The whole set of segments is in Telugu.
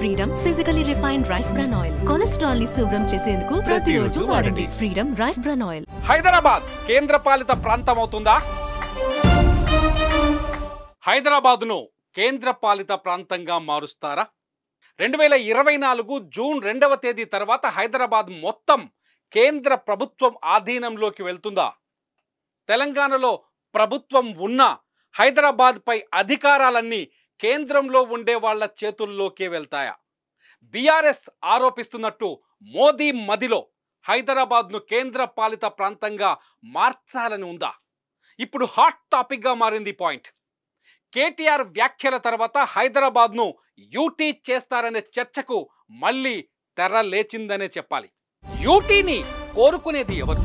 Freedom physically refined rice bran oil cholesterol ని శుభ్రం చేసేందుకు ప్రతిరోజు వాడండి freedom rice bran oil. Hyderabad కేంద్రపాలిత ప్రాంతం అవుతుందా? హైదరాబాద్ను కేంద్రపాలిత ప్రాంతంగా మారుస్తారా? 2024 జూన్ 2వ తేదీ తర్వాత హైదరాబాద్ మొత్తం కేంద్ర ప్రభుత్వం ఆధీనంలోకి వెళ్తుందా? తెలంగాణలో ప్రభుత్వం ఉన్నా హైదరాబాద్ పై అధికారాలన్నీ కేంద్రంలో ఉండే వాళ్ళ చేతుల్లోకే వెళ్తాయా? బీఆర్ఎస్ ఆరోపిస్తున్నట్టు మోదీ మదిలో హైదరాబాద్ను కేంద్ర పాలిత ప్రాంతంగా మార్చాలని ఉందా? ఇప్పుడు హాట్ టాపిక్గా మారింది పాయింట్. కేటీఆర్ వ్యాఖ్యల తర్వాత హైదరాబాద్ను యూటీ చేస్తారనే చర్చకు మళ్ళీ తెర లేచిందనే చెప్పాలి. యూటీని కోరుకునేది ఎవరు?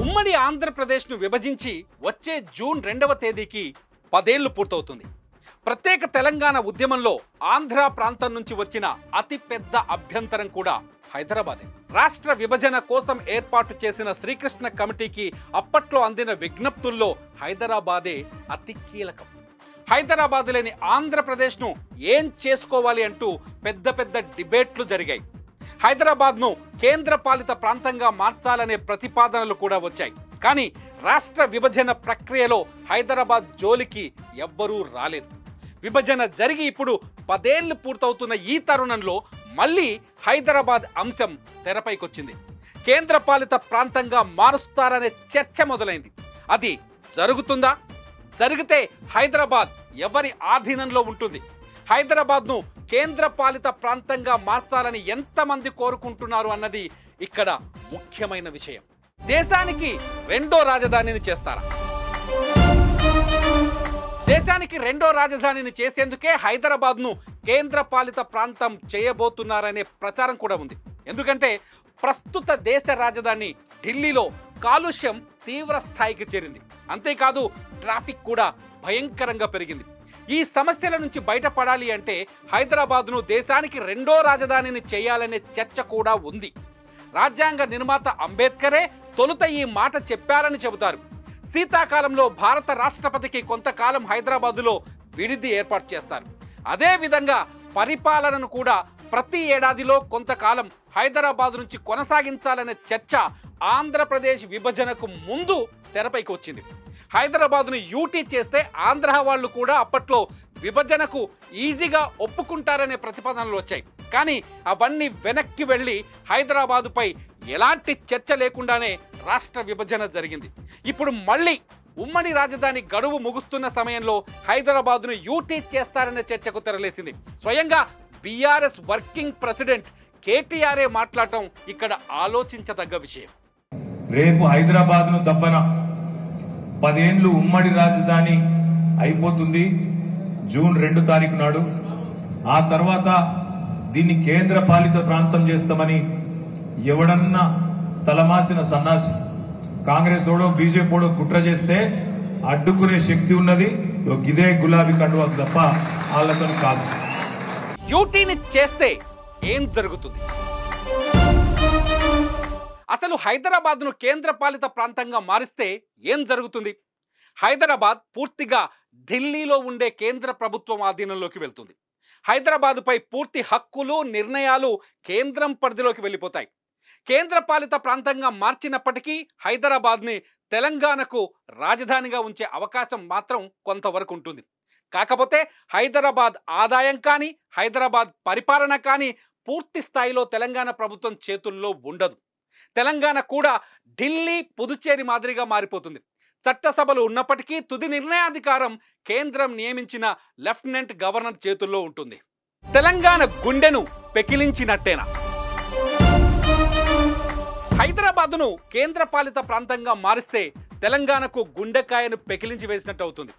ఉమ్మడి ఆంధ్రప్రదేశ్ను విభజించి వచ్చే జూన్ 2వ తేదీకి 10 ఏళ్లు పూర్తవుతుంది. ప్రత్యేక తెలంగాణ ఉద్యమంలో ఆంధ్ర ప్రాంతం నుంచి వచ్చిన అతిపెద్ద అభ్యంతరం కూడా హైదరాబాదే. రాష్ట్ర విభజన కోసం ఏర్పాటు చేసిన శ్రీకృష్ణ కమిటీకి అప్పట్లో అందిన విజ్ఞప్తుల్లో హైదరాబాదే అతి కీలకం. హైదరాబాద్ లేని ఆంధ్రప్రదేశ్ను ఏం చేసుకోవాలి అంటూ పెద్ద పెద్ద డిబేట్లు జరిగాయి. హైదరాబాద్ను కేంద్ర పాలిత ప్రాంతంగా మార్చాలనే ప్రతిపాదనలు కూడా వచ్చాయి. కానీ రాష్ట్ర విభజన ప్రక్రియలో హైదరాబాద్ జోలికి ఎవ్వరూ రాలేదు. విభజన జరిగి ఇప్పుడు 10 ఏళ్లు పూర్తవుతున్న ఈ తరుణంలో మళ్ళీ హైదరాబాద్ అంశం తెరపైకొచ్చింది. కేంద్ర పాలిత ప్రాంతంగా మారుస్తారనే చర్చ మొదలైంది. అది జరుగుతుందా? జరిగితే హైదరాబాద్ ఎవరి ఆధీనంలో ఉంటుంది? హైదరాబాద్ను కేంద్ర పాలిత ప్రాంతంగా మార్చాలని ఎంతమంది కోరుకుంటున్నారు అన్నది ఇక్కడ ముఖ్యమైన విషయం. దేశానికి రెండో రాజధానిని చేస్తారా? దేశానికి రెండో రాజధానిని చేసేందుకే హైదరాబాద్ను కేంద్ర పాలిత ప్రాంతం చేయబోతున్నారనే ప్రచారం కూడా ఉంది. ఎందుకంటే ప్రస్తుత దేశ రాజధాని ఢిల్లీలో కాలుష్యం తీవ్ర స్థాయికి చేరింది. అంతేకాదు ట్రాఫిక్ కూడా భయంకరంగా పెరిగింది. ఈ సమస్యల నుంచి బయటపడాలి అంటే హైదరాబాద్ను దేశానికి రెండో రాజధానిని చేయాలనే చర్చ కూడా ఉంది. రాజ్యాంగ నిర్మాత అంబేద్కరే తొలుత ఈ మాట చెప్పారని చెబుతారు. శీతాకాలంలో భారత రాష్ట్రపతికి కొంతకాలం హైదరాబాదులో విడిది ఏర్పాటు చేస్తారు. అదేవిధంగా పరిపాలనను కూడా ప్రతి ఏడాదిలో కొంతకాలం హైదరాబాద్ నుంచి కొనసాగించాలనే చర్చ ఆంధ్రప్రదేశ్ విభజనకు ముందు తెరపైకి వచ్చింది. హైదరాబాద్ను యూటీ చేస్తే ఆంధ్ర వాళ్ళు కూడా అప్పట్లో విభజనకు ఈజీగా ఒప్పుకుంటారనే ప్రతిపాదనలు వచ్చాయి. కానీ అవన్నీ వెనక్కి వెళ్ళి హైదరాబాదుపై ఎలాంటి చర్చ లేకుండానే రాష్ట్ర విభజన జరిగింది. ఇప్పుడు మళ్ళీ ఉమ్మడి రాజధాని గడువు ముగుస్తున్న సమయంలో హైదరాబాద్ను యూటీ చేస్తారనే చర్చకు తెరలేసింది. స్వయంగా బీఆర్ఎస్ వర్కింగ్ ప్రెసిడెంట్ కేటీఆర్ఏ మాట్లాడటం ఇక్కడ ఆలోచించదగ్గ విషయం. రేపు హైదరాబాద్ను దబ్బన 10 ఏళ్లు ఉమ్మడి రాజధాని అయిపోతుంది జూన్ 2 తారీఖు నాడు. ఆ తర్వాత దీన్ని కేంద్ర పాలిత ప్రాంతం చేస్తామని ఎవడన్నా తలమాసిన సన్నాసి కాంగ్రెస్ ఓడో బీజేపీ ఓడో కుట్ర చేస్తే అడ్డుకునే శక్తి ఉన్నది ఇదే గులాబీ కండువా తప్ప వాళ్ళతో కాదు. యూటీని చేస్తే ఏం జరుగుతుంది? అసలు హైదరాబాద్ను కేంద్ర పాలిత ప్రాంతంగా మారిస్తే ఏం జరుగుతుంది? హైదరాబాద్ పూర్తిగా ఢిల్లీలో ఉండే కేంద్ర ప్రభుత్వం ఆధీనంలోకి వెళ్తుంది. హైదరాబాద్పై పూర్తి హక్కులు నిర్ణయాలు కేంద్రం పరిధిలోకి వెళ్ళిపోతాయి. కేంద్ర పాలిత ప్రాంతంగా మార్చినప్పటికీ హైదరాబాద్ని తెలంగాణకు రాజధానిగా ఉంచే అవకాశం మాత్రం కొంతవరకు ఉంటుంది. కాకపోతే హైదరాబాద్ ఆదాయం కానీ హైదరాబాద్ పరిపాలన కానీ పూర్తి స్థాయిలో తెలంగాణ ప్రభుత్వం చేతుల్లో ఉండదు. తెలంగాణ కూడా ఢిల్లీ పుదుచ్చేరి మాదిరిగా మారిపోతుంది. చట్టసభలు ఉన్నప్పటికీ తుది నిర్ణయాధికారం కేంద్రం నియమించిన లెఫ్టినెంట్ గవర్నర్ చేతుల్లో ఉంటుంది. తెలంగాణ గుండెను పెకిలించినట్టేనా? హైదరాబాద్ను కేంద్ర పాలిత ప్రాంతంగా మారిస్తే తెలంగాణకు గుండెకాయను పెకిలించి వేసినట్టు అవుతుంది.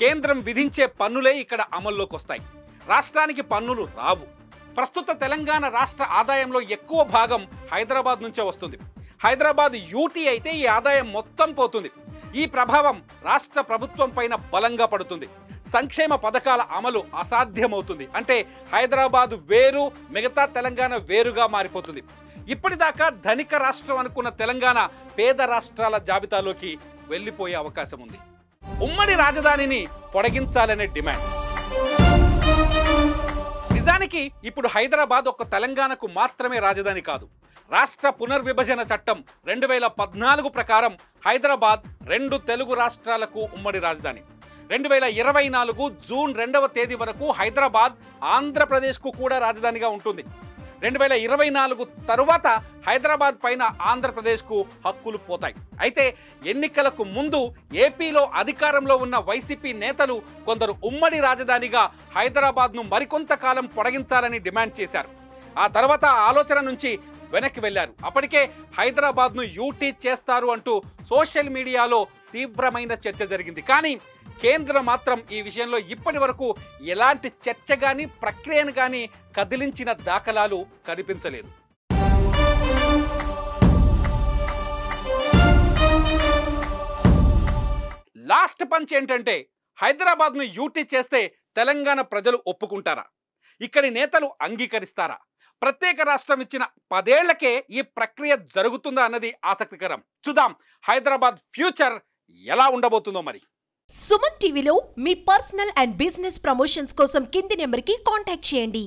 కేంద్రం విధించే పన్నులే ఇక్కడ అమల్లోకి వస్తాయి. రాష్ట్రానికి పన్నులు రావు. ప్రస్తుత తెలంగాణ రాష్ట్ర ఆదాయంలో ఎక్కువ భాగం హైదరాబాద్ నుంచే వస్తుంది. హైదరాబాద్ యూటీ అయితే ఈ ఆదాయం మొత్తం పోతుంది. ఈ ప్రభావం రాష్ట్ర ప్రభుత్వం పైన బలంగా పడుతుంది. సంక్షేమ పథకాల అమలు అసాధ్యమవుతుంది. అంటే హైదరాబాద్ వేరు, మిగతా తెలంగాణ వేరుగా మారిపోతుంది. ఇప్పటిదాకా ధనిక రాష్ట్రం అనుకున్న తెలంగాణ పేద రాష్ట్రాల జాబితాలోకి వెళ్ళిపోయే అవకాశం ఉంది. ఉమ్మడి రాజధానిని పొడిగించాలనే డిమాండ్. నిజానికి ఇప్పుడు హైదరాబాద్ ఒక్క తెలంగాణకు మాత్రమే రాజధాని కాదు. రాష్ట్ర పునర్విభజన చట్టం 2014 ప్రకారం హైదరాబాద్ 2 తెలుగు రాష్ట్రాలకు ఉమ్మడి రాజధాని. 2024 జూన్ 2వ తేదీ వరకు హైదరాబాద్ ఆంధ్రప్రదేశ్కు కూడా రాజధానిగా ఉంటుంది. 2024 తరువాత హైదరాబాద్ పైన ఆంధ్రప్రదేశ్కు హక్కులు పోతాయి. అయితే ఎన్నికలకు ముందు ఏపీలో అధికారంలో ఉన్న వైసీపీ నేతలు కొందరు ఉమ్మడి రాజధానిగా హైదరాబాద్ను మరికొంతకాలం పొడిగించాలని డిమాండ్ చేశారు. ఆ తర్వాత ఆలోచన నుంచి వెనక్కి వెళ్లారు. అప్పటికే హైదరాబాద్ను యూటీ చేస్తారు అంటూ సోషల్ మీడియాలో తీవ్రమైన చర్చ జరిగింది. కానీ కేంద్రం మాత్రం ఈ విషయంలో ఇప్పటి వరకు ఎలాంటి చర్చ కానీ ప్రక్రియను కానీ కదిలించిన దాఖలాలు కనిపించలేదు. లాస్ట్ పంచ్ ఏంటంటే, హైదరాబాద్ను యూటీ చేస్తే తెలంగాణ ప్రజలు ఒప్పుకుంటారా? ఇక్కడి నేతలు అంగీకరిస్తారా? ప్రత్యేక రాష్ట్రం ఇచ్చిన 10 ఏళ్లకే ఈ ప్రక్రియ జరుగుతుందా అన్నది ఆసక్తికరం. చూద్దాం హైదరాబాద్ ఫ్యూచర్ ఎలా ఉండబోతుందో. మరి సుమన్ టీవీలో మీ పర్సనల్ అండ్ బిజినెస్ ప్రమోషన్స్ కోసం కింది నెంబర్కి కాంటాక్ట్ చేయండి.